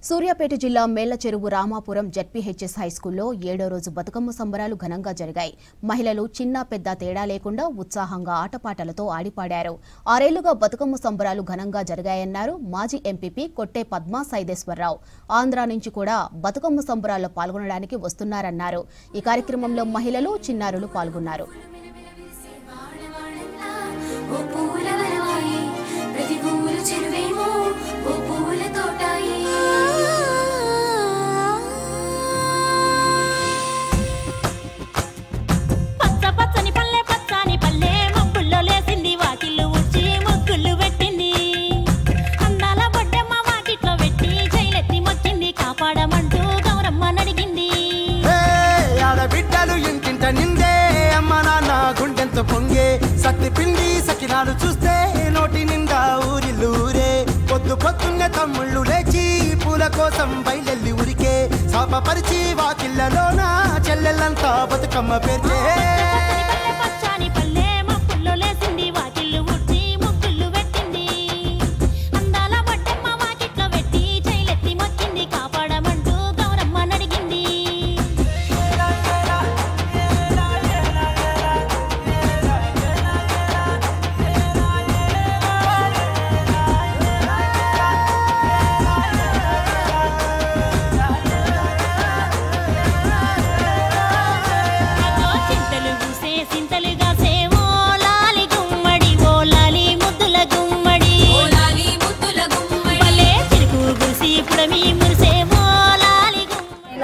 సూర్యాపేట జిల్లా మేళ్లచెరువు రామాపురం జెడ్పీహెచ్ఎస్ హైస్కూల్లో 7వ రోజు బతుకమ్మ సంబరాలు ఘనంగా జరిగాయి. మహిళలు చిన్న పెద్ద తేడా లేకుండా ఉత్సాహంగా ఆటపాటలతో ఆడిపాడారు. 6 ఏళ్లుగా బతుకమ్మ సంబరాలు ఘనంగా జరిగాయన్నారు మాజీ ఎంపీపీ కొట్టే పద్మా సైదేశ్వరరావు. ఆంధ్ర నుంచి కూడా బతుకమ్మ సంబరాల్లో పాల్గొనడానికి వస్తున్నారన్నారు. ఈ కార్యక్రమంలో మహిళలు, చిన్నారులు పాల్గొన్నారు. పొంగే సత్తి పిండి సకినాలు చూస్తే నోటి నిండా ఊరిల్లూరే. పొద్దు పొద్దున్నే తమ్ముళ్ళు లేచి పూల కోసం బయలెల్లి ఉరికే. శాపపరిచి వాకిళ్లలోన చెల్లెళ్ళంతా బతుకమ్మ పేర్చే.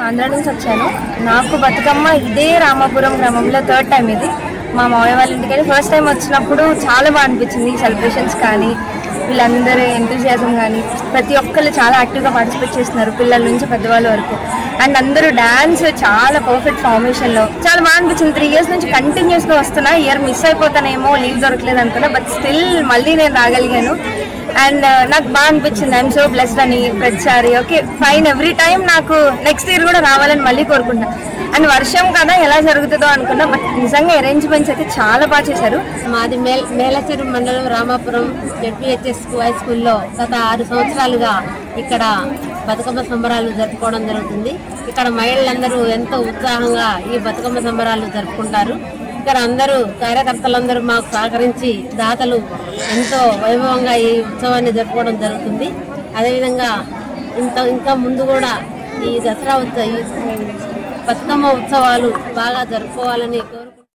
ఆంధ్ర నుంచి వచ్చాను. నాకు బతుకమ్మ ఇదే రామాపురం గ్రామంలో 3rd టైం. ఇది మా మావయ్య వాళ్ళ ఇంటికి ఫస్ట్ టైం వచ్చినప్పుడు చాలా బాగా అనిపించింది. సెలబ్రేషన్స్ కానీ వీళ్ళందరూ ఎంతూజియాజం కానీ ప్రతి ఒక్కళ్ళు చాలా యాక్టివ్గా పార్టిసిపేట్ చేస్తున్నారు, పిల్లల నుంచి పెద్దవాళ్ళ వరకు. అండ్ అందరూ డాన్స్ చాలా పర్ఫెక్ట్ ఫార్మేషన్లో చాలా బాగా అనిపించింది. 3 years నుంచి కంటిన్యూస్గా వస్తున్నా. ఇయర్ మిస్ అయిపోతానేమో, లీవ్ దొరకలేదు అనుకున్నా, బట్ స్టిల్ మళ్ళీ నేను రాగలిగాను. అండ్ నాకు బాగా అనిపించింది. ఐఎమ్ సో బ్లెస్డ్ అని ప్రతిసారి. ఓకే ఫైన్, ఎవ్రీ టైం నాకు నెక్స్ట్ ఇయర్ కూడా రావాలని మళ్ళీ కోరుకుంటా. అండ్ వర్షం కదా ఎలా జరుగుతుందో అనుకున్నా, బట్ నిజంగా అరేంజ్మెంట్స్ అయితే చాలా బాగా చేశారు. మాది మేళ్లచెరువు మండలం రామాపురం జెడ్పీహెచ్ఎస్ హై స్కూల్లో గత 6 సంవత్సరాలుగా ఇక్కడ బతుకమ్మ సంబరాలు జరుపుకోవడం జరుగుతుంది. ఇక్కడ మహిళలందరూ ఎంతో ఉత్సాహంగా ఈ బతుకమ్మ సంబరాలు జరుపుకుంటారు. ఇక్కడ అందరూ కార్యకర్తలందరూ మాకు సహకరించి దాతలు ఎంతో వైభవంగా ఈ ఉత్సవాన్ని జరుపుకోవడం జరుగుతుంది. అదేవిధంగా ఇంకా ముందు కూడా ఈ దసరా బతుకమ్మ ఉత్సవాలు బాగా జరుపుకోవాలని కోరుకుంటున్నాను.